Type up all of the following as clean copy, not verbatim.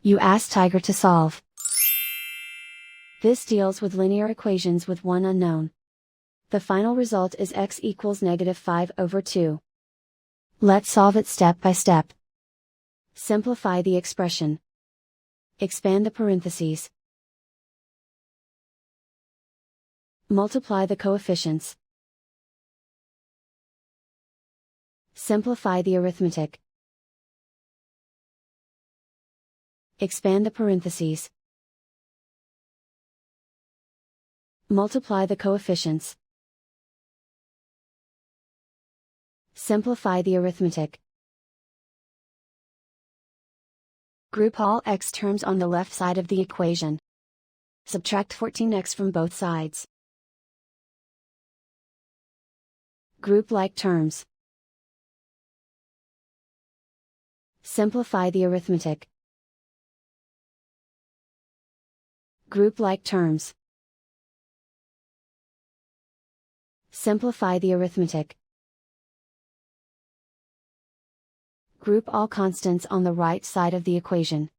You ask Tiger to solve. This deals with linear equations with one unknown. The final result is x equals -5/2. Let's solve it step by step. Simplify the expression. Expand the parentheses. Multiply the coefficients. Simplify the arithmetic. Expand the parentheses. Multiply the coefficients. Simplify the arithmetic. Group all x terms on the left side of the equation. Subtract 14x from both sides. Group like terms. Simplify the arithmetic. Group like terms. Simplify the arithmetic. Group all constants on the right side of the equation.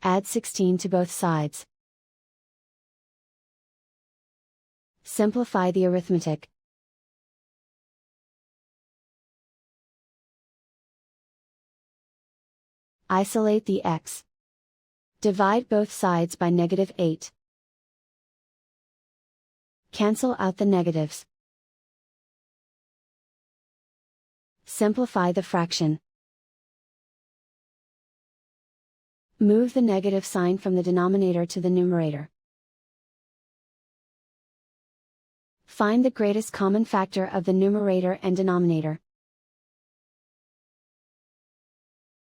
Add 16 to both sides. Simplify the arithmetic. Isolate the x. Divide both sides by -8. Cancel out the negatives. Simplify the fraction. Move the negative sign from the denominator to the numerator. Find the greatest common factor of the numerator and denominator.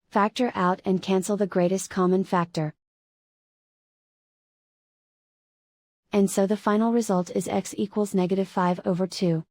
Factor out and cancel the greatest common factor. And so the final result is x equals -5/2.